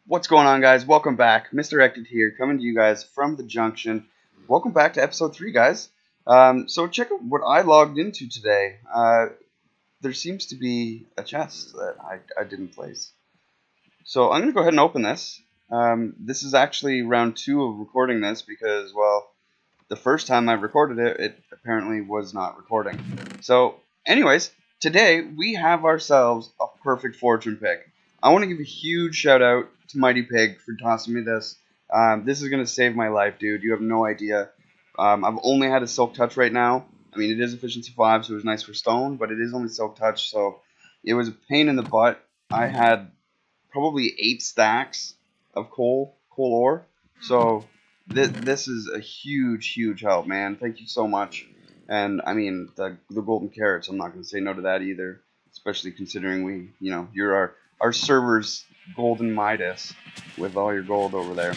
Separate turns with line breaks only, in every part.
What's going on, guys? Welcome back. Misdirected here, coming to you guys from the Junction. Welcome back to episode 3, guys. So check out what I logged into today. There seems to be a chest that I didn't place. So I'm going to go ahead and open this. This is actually round 2 of recording this because, well, the first time I recorded it, it apparently was not recording. So, anyways, today we have ourselves a perfect fortune pick. I want to give a huge shout out to Mighty Pig for tossing me this. This is going to save my life, dude. You have no idea. I've only had a Silk Touch right now. I mean, it is efficiency 5, so it was nice for stone, but it is only Silk Touch, so it was a pain in the butt. I had probably 8 stacks of coal ore, so this is a huge help, man. Thank you so much. And I mean, the golden carrots, I'm not going to say no to that either, especially considering you're our server's golden Midas with all your gold over there.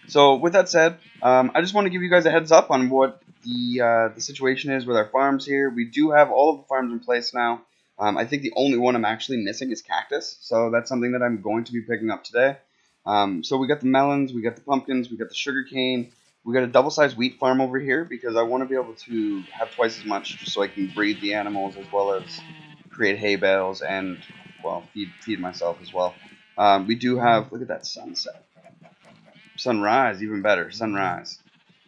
So with that said, I just want to give you guys a heads up on what the situation is with our farms here. We do have all of the farms in place now. I think the only one I'm actually missing is cactus, so that's something that I'm going to be picking up today. So we got the melons, we got the pumpkins, we got the sugar cane, we got a double-sized wheat farm over here because I want to be able to have twice as much just so I can breed the animals as well as create hay bales and, well, feed myself as well. We do have, look at that sunset. Sunrise, even better, sunrise.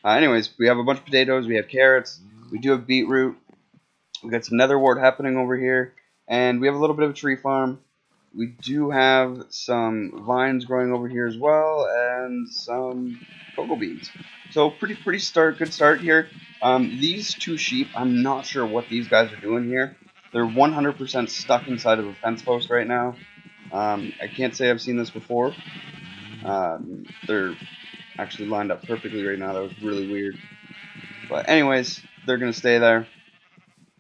Anyways, we have a bunch of potatoes, we have carrots, we do have beetroot, we got some nether wart happening over here, and we have a little bit of a tree farm. We do have some vines growing over here as well, and some cocoa beans. So good start here. These 2 sheep, I'm not sure what these guys are doing here. They're 100% stuck inside of a fence post right now. I can't say I've seen this before. They're actually lined up perfectly right now. That was really weird. But anyways, they're gonna stay there.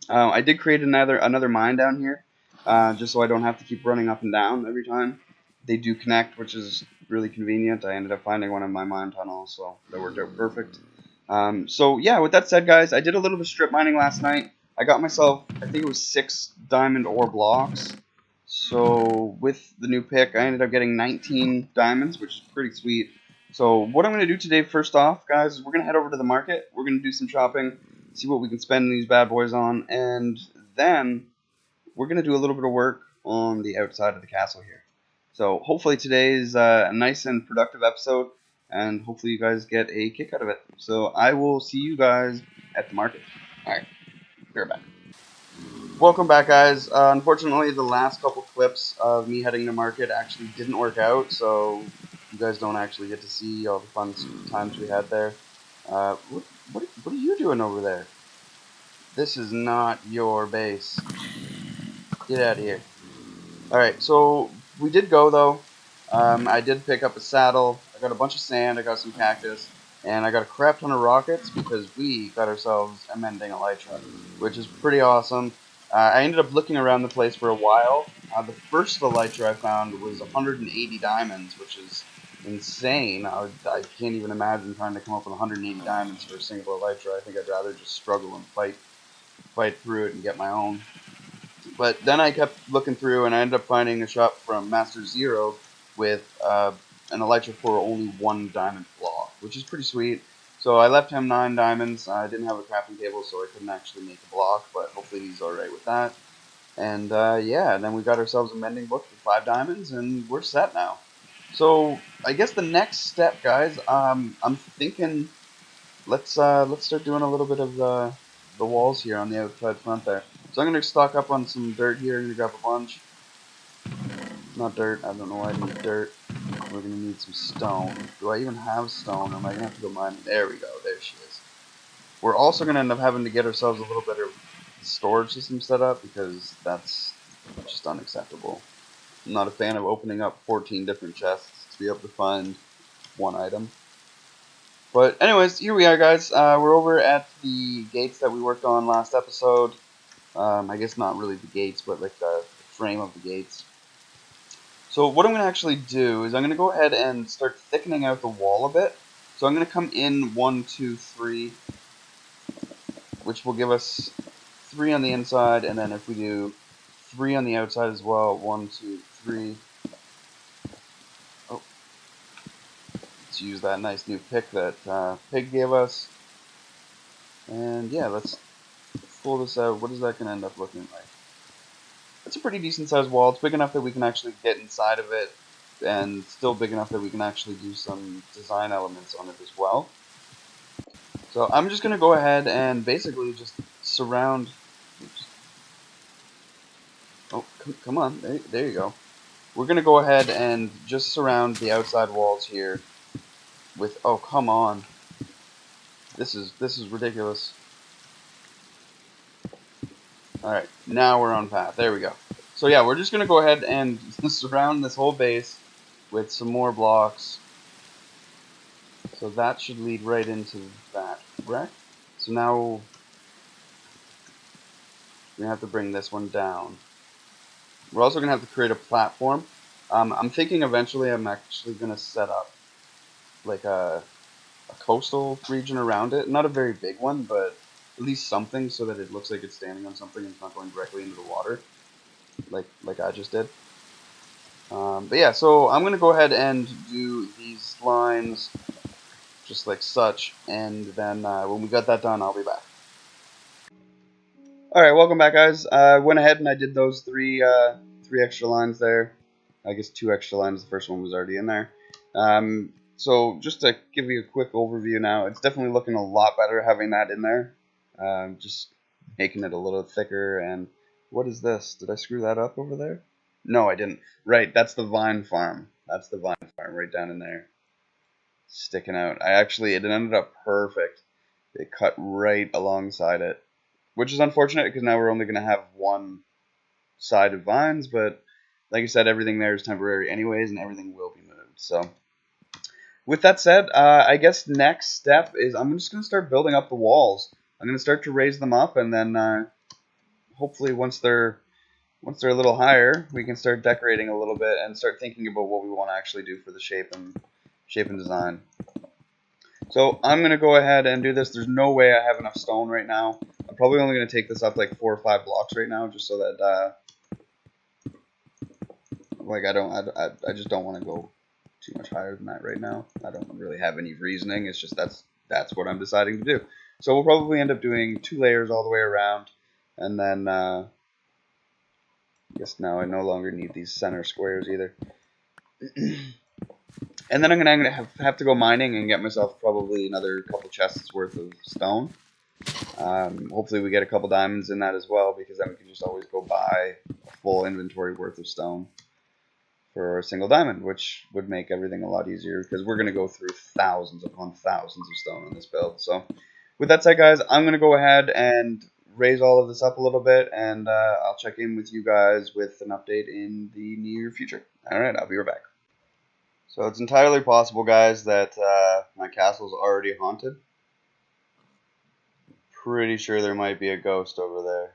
I did create another mine down here, just so I don't have to keep running up and down every time. They do connect, which is really convenient. I ended up finding one in my mine tunnel, so that worked out perfect. So yeah, with that said, guys, I did a little bit of strip mining last night. I got myself, I think it was 6 diamond ore blocks. So with the new pick, I ended up getting 19 diamonds, which is pretty sweet. So what I'm going to do today, first off, guys, is we're going to head over to the market. We're going to do some shopping, see what we can spend these bad boys on, and then we're going to do a little bit of work on the outside of the castle here. So hopefully today is a nice and productive episode, and hopefully you guys get a kick out of it. So I will see you guys at the market. Alright, we're back. Welcome back, guys. Unfortunately, the last couple clips of me heading to market actually didn't work out, so you guys don't actually get to see all the fun times we had there. What are you doing over there? This is not your base. Get out of here. Alright, so we did go, though. I did pick up a saddle. I got a bunch of sand. I got some cactus. And I got a crap ton of rockets because we got ourselves a mending elytra, which is pretty awesome. I ended up looking around the place for a while. The first elytra I found was 180 diamonds, which is insane. I can't even imagine trying to come up with 180 diamonds for a single elytra. I think I'd rather just struggle and fight through it and get my own. But then I kept looking through, and I ended up finding a shop from Master Zero with an elytra for only 1 diamond block, which is pretty sweet. So I left him 9 diamonds. I didn't have a crafting table, so I couldn't actually make a block, but hopefully he's alright with that. And yeah, and then we got ourselves a mending book for 5 diamonds, and we're set now. So I guess the next step, guys, I'm thinking let's start doing a little bit of the walls here on the outside front there. So I'm going to stock up on some dirt here. I'm going to grab a bunch. Not dirt. I don't know why I need dirt. We're going to need some stone. Do I even have stone? Am I going to have to go mine? There we go. There she is. We're also going to end up having to get ourselves a little bit of storage system set up because that's just unacceptable. I'm not a fan of opening up 14 different chests to be able to find one item. But anyways, here we are, guys. We're over at the gates that we worked on last episode. I guess not really the gates, but like the frame of the gates. So what I'm going to actually do is I'm going to go ahead and start thickening out the wall a bit. So I'm going to come in 1, 2, 3, which will give us 3 on the inside, and then if we do 3 on the outside as well, 1, 2, 3. use that nice new pick that Pig gave us. And yeah, let's pull this out. What is that going to end up looking like? It's a pretty decent sized wall. It's big enough that we can actually get inside of it, and still big enough that we can actually do some design elements on it as well. So I'm just going to go ahead and basically just surround. Oops. Oh, come on. There you go. We're going to go ahead and just surround the outside walls here with, oh, come on. This is ridiculous. Alright, now we're on path. There we go. So yeah, we're just going to go ahead and surround this whole base with some more blocks. So that should lead right into that, correct? So now we're going to have to bring this one down. We're also going to have to create a platform. I'm thinking eventually I'm actually going to set up like a coastal region around it. Not a very big one, but at least something so that it looks like it's standing on something and it's not going directly into the water, like I just did. But yeah, so I'm going to go ahead and do these lines just like such, and then when we got that done, I'll be back. Alright, welcome back, guys. I went ahead and I did those three extra lines there. I guess 2 extra lines. The first one was already in there. So just to give you a quick overview now, it's definitely looking a lot better having that in there. Just making it a little thicker. And what is this? Did I screw that up over there? No, I didn't. Right, that's the vine farm. That's the vine farm right down in there. Sticking out. It ended up perfect. It cut right alongside it. Which is unfortunate because now we're only going to have one side of vines, but like I said, everything there is temporary anyways, and everything will be moved. So, with that said, I guess next step is I'm just going to start building up the walls. I'm going to start to raise them up, and then hopefully once they're a little higher, we can start decorating a little bit and start thinking about what we want to actually do for the shape and design. So I'm going to go ahead and do this. There's no way I have enough stone right now. I'm probably only going to take this up like 4 or 5 blocks right now, just so that like I just don't want to go too much higher than that right now. I don't really have any reasoning. It's just that's what I'm deciding to do. So we'll probably end up doing 2 layers all the way around, and then I guess now I no longer need these center squares either. And then I'm gonna have to go mining and get myself probably another couple chests worth of stone. Hopefully we get a couple diamonds in that as well, because then we can just always go buy a full inventory worth of stone for a single diamond, which would make everything a lot easier, because we're going to go through thousands upon thousands of stone on this build. So with that said, guys, I'm going to go ahead and raise all of this up a little bit, and I'll check in with you guys with an update in the near future. Alright, I'll be right back. So it's entirely possible, guys, that my castle's already haunted. Pretty sure there might be a ghost over there.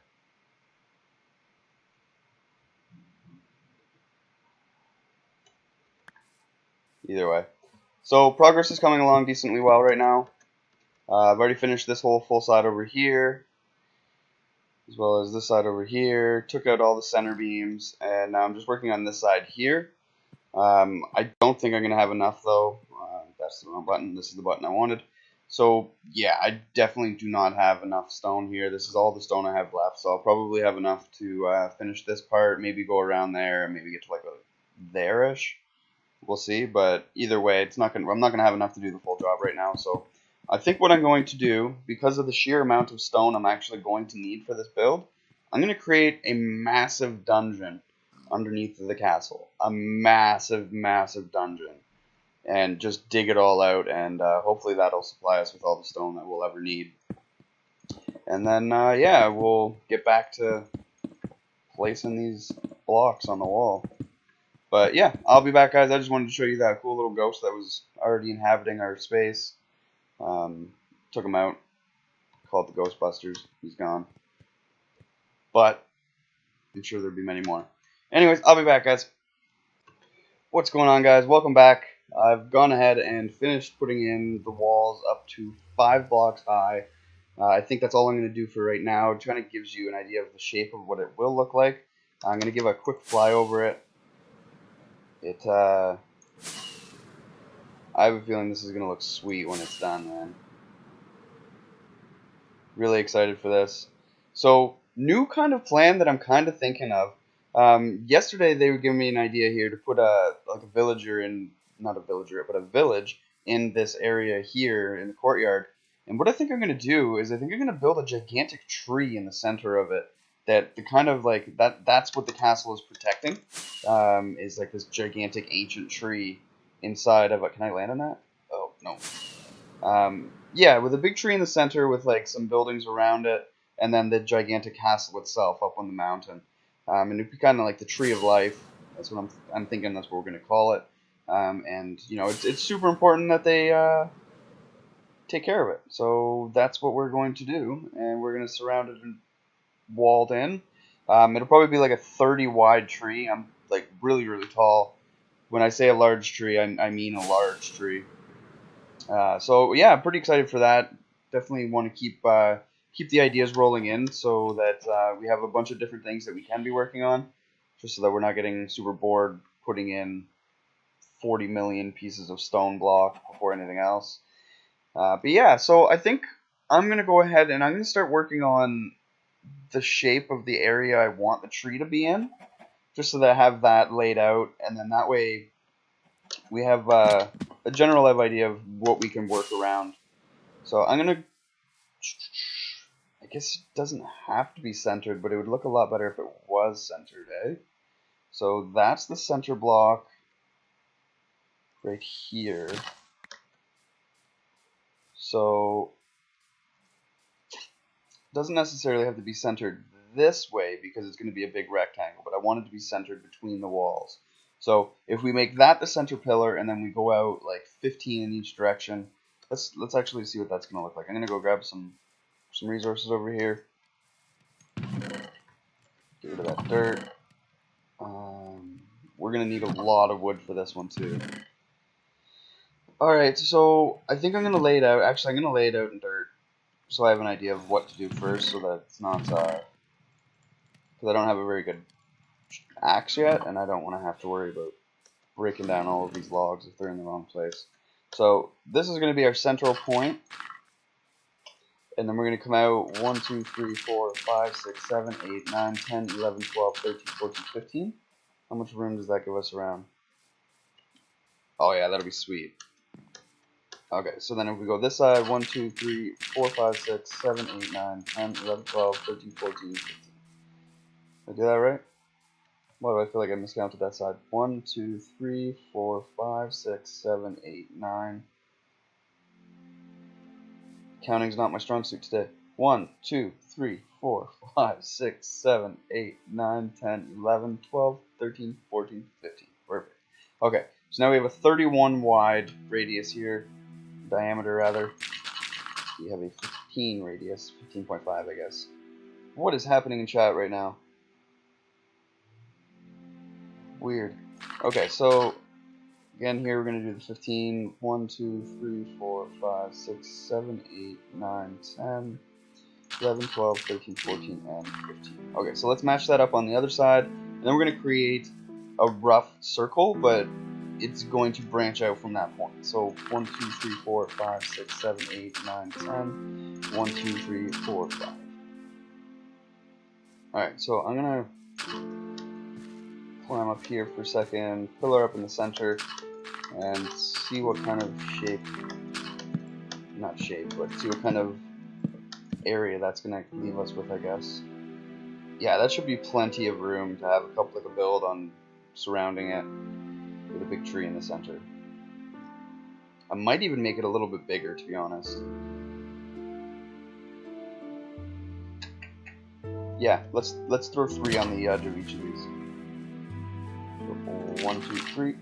Either way. So progress is coming along decently well right now. I've already finished this whole full side over here, as well as this side over here. Took out all the center beams, and now I'm just working on this side here. I don't think I'm going to have enough, though. That's the wrong button. This is the button I wanted. So, yeah, I definitely do not have enough stone here. This is all the stone I have left, so I'll probably have enough to finish this part, maybe go around there, and maybe get to like a there-ish. We'll see, but either way, I'm not gonna have enough to do the full job right now. So I think what I'm going to do, because of the sheer amount of stone I'm actually going to need for this build, I'm going to create a massive dungeon underneath the castle. A massive, massive dungeon. And just dig it all out, and hopefully that'll supply us with all the stone that we'll ever need. And then, yeah, we'll get back to placing these blocks on the wall. But yeah, I'll be back, guys. I just wanted to show you that cool little ghost that was already inhabiting our space. Took him out. Called the Ghostbusters. He's gone. But I'm sure there'll be many more. Anyways, I'll be back, guys. What's going on, guys? Welcome back. I've gone ahead and finished putting in the walls up to 5 blocks high. I think that's all I'm going to do for right now. It kind of gives you an idea of the shape of what it will look like. I'm going to give a quick fly over it. I I have a feeling this is going to look sweet when it's done, man. Really excited for this. So, new kind of plan that I'm kind of thinking of. Yesterday they were giving me an idea here to put a villager in, not a villager, but a village in this area here in the courtyard. And what I think I'm going to do is I think I'm going to build a gigantic tree in the center of it. That the kind of like that's what the castle is protecting. Is like this gigantic ancient tree inside of it. Can I land on that? Oh no. Yeah, with a big tree in the center with like some buildings around it, and then the gigantic castle itself up on the mountain. And it'd be kind of like the tree of life. That's what I'm thinking. That's what we're gonna call it. And you know, it's super important that they take care of it. So that's what we're going to do, and we're gonna surround it and walled in. It'll probably be like a 30 wide tree. I'm like really tall. When I say a large tree, I mean a large tree. So yeah, I'm pretty excited for that. Definitely want to keep the ideas rolling in so that we have a bunch of different things that we can be working on, just so that we're not getting super bored putting in 40 million pieces of stone block before anything else. But yeah, so I think I'm gonna go ahead and I'm gonna start working on the shape of the area I want the tree to be in, just so that I have that laid out, and then that way we have a general idea of what we can work around. So I'm gonna, I guess it doesn't have to be centered, but it would look a lot better if it was centered, eh? So that's the center block right here. So it doesn't necessarily have to be centered this way because it's going to be a big rectangle, but I want it to be centered between the walls. So if we make that the center pillar and then we go out like 15 in each direction, let's actually see what that's going to look like. I'm going to go grab some resources over here. Get rid of that dirt. We're going to need a lot of wood for this one too. Alright, so I think I'm going to lay it out. Actually, I'm going to lay it out in dirt so I have an idea of what to do first so that it's not, because I don't have a very good axe yet, and I don't want to have to worry about breaking down all of these logs if they're in the wrong place. So this is going to be our central point, and then we're going to come out 1, 2, 3, 4, 5, 6, 7, 8, 9, 10, 11, 12, 13, 14, 15. How much room does that give us around? Oh yeah, that'll be sweet. Okay, so then if we go this side, 1, 2, 3, 4, 5, 6, 7, 8, 9, 10, 11, 12, 13, 14, 15. Did I do that right? Why do I feel like I miscounted that side? 1, 2, 3, 4, 5, 6, 7, 8, 9. Counting's not my strong suit today. 1, 2, 3, 4, 5, 6, 7, 8, 9, 10, 11, 12, 13, 14, 15. Perfect. Okay, so now we have a 31 wide radius here. Diameter rather. We have a 15 radius, 15.5 I guess. What is happening in chat right now? Weird. Okay, so again here we're going to do the 15. 1, 2, 3, 4, 5, 6, 7, 8, 9, 10, 11, 12, 13, 14, and 15. Okay, so let's match that up on the other side. And then we're going to create a rough circle, but it's going to branch out from that point. So 1, 2, 3, 4, 5, 6, 7, 8, 9, 10. 1, 2, 3, 4, 5. Alright, so I'm going to climb up here for a second, pillar up in the center, and see what kind of shape, not shape, but see what kind of area that's going to leave us with, I guess. Yeah, that should be plenty of room to have a couple like a build on surrounding it with a big tree in the center. I might even make it a little bit bigger, to be honest. Yeah, let's throw 3 on the edge of each of these. So 1, 2, 3.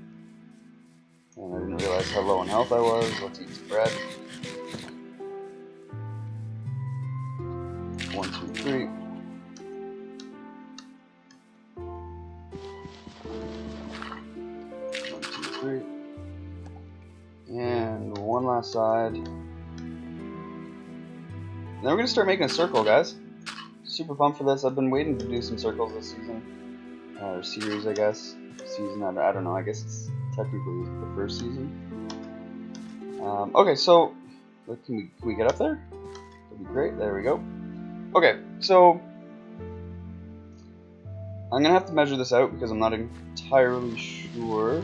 And I didn't realize how low in health I was. Let's eat some bread. 1, 2, 3. 1, 2, 3. And one last side. Then we're gonna start making a circle, guys. Super pumped for this. I've been waiting to do some circles this season, or series, I guess. Season, I don't know. I guess it's technically the first season. Okay, so can we get up there? That'd be great. There we go. Okay, so I'm gonna have to measure this out because I'm not entirely sure.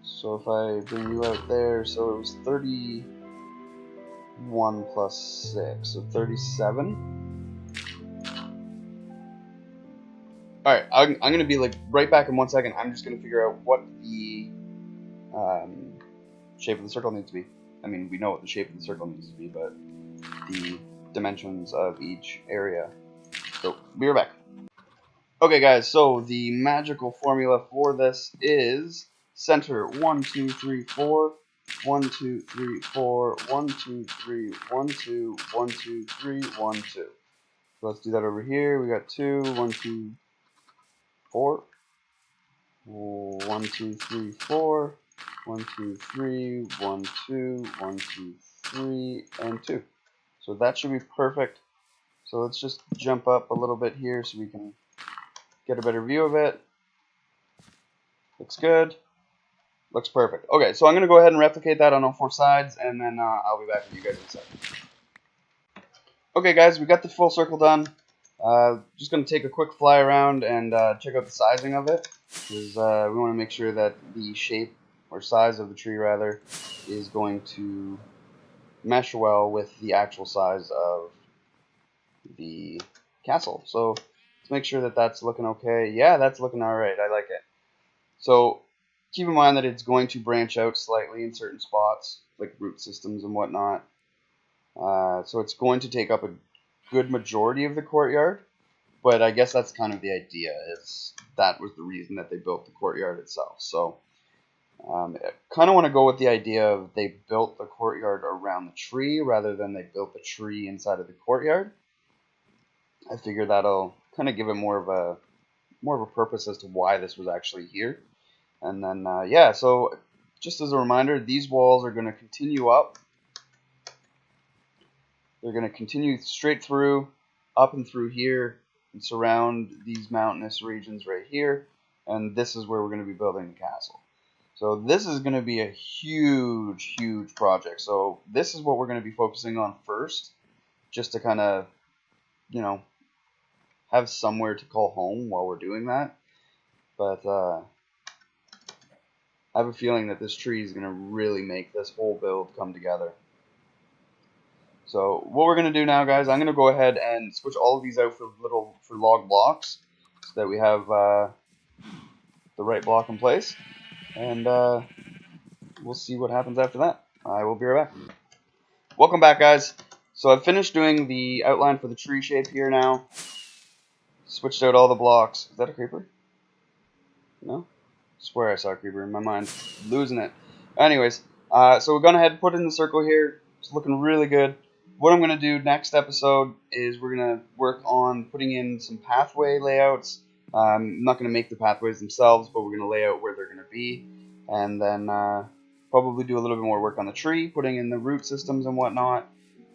So if I bring you out there, so it was 31 plus 6, so 37. Alright, I'm gonna be like right back in 1 second. I'm just gonna figure out what the shape of the circle needs to be. I mean, we know what the shape of the circle needs to be, but the dimensions of each area. So, be right back. Okay, guys, so the magical formula for this is center 1, 2, 3, 4, 1, 2, 3, 4, 1, 2, 3, 1, 2, 1, 2, 3, 1, 2. So let's do that over here. We got 2, 1, 2, 4. 1, 2, 3, 4. 1, 2, 3, 1, 2, 1, 2, 3, and 2. So that should be perfect. So let's just jump up a little bit here so we can get a better view of it. Looks good. Looks perfect. Okay, so I'm going to go ahead and replicate that on all 4 sides, and then I'll be back with you guys in a second. Okay, guys, we got the full circle done. Just going to take a quick fly around and check out the sizing of it, because we want to make sure that the shape, or size of the tree rather, is going to mesh well with the actual size of the castle. So let's make sure that that's looking okay. Yeah, that's looking alright. I like it. So keep in mind that it's going to branch out slightly in certain spots, like root systems and whatnot. So it's going to take up a good majority of the courtyard, but I guess that's kind of the idea, is that was the reason that they built the courtyard itself. So I kind of want to go with the idea of they built the courtyard around the tree rather than they built the tree inside of the courtyard. I figure that'll kind of give it more of a purpose as to why this was actually here. And then yeah, so just as a reminder, these walls are going to continue up. They're going to continue straight through, up and through here, and surround these mountainous regions right here. And this is where we're going to be building the castle. So this is going to be a huge, huge project. So this is what we're going to be focusing on first, just to kind of, you know, have somewhere to call home while we're doing that. But I have a feeling that this tree is going to really make this whole build come together. So what we're going to do now, guys, I'm going to go ahead and switch all of these out for log blocks so that we have the right block in place. And we'll see what happens after that. I will be right back. Welcome back, guys. So I've finished doing the outline for the tree shape here now. Switched out all the blocks. Is that a creeper? No? I swear I saw a creeper in my mind. Losing it. Anyways, so we're going ahead and put it in the circle here. It's looking really good. What I'm going to do next episode is we're going to work on putting in some pathway layouts. I'm not going to make the pathways themselves, but we're going to lay out where they're going to be. And then probably do a little bit more work on the tree, putting in the root systems and whatnot.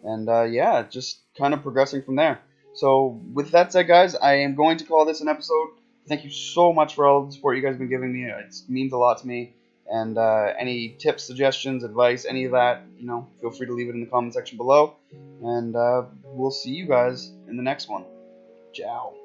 And yeah, just kind of progressing from there. So with that said, guys, I am going to call this an episode. Thank you so much for all the support you guys have been giving me. It means a lot to me. And any tips, suggestions, advice, any of that, you know, feel free to leave it in the comment section below. And we'll see you guys in the next one. Ciao.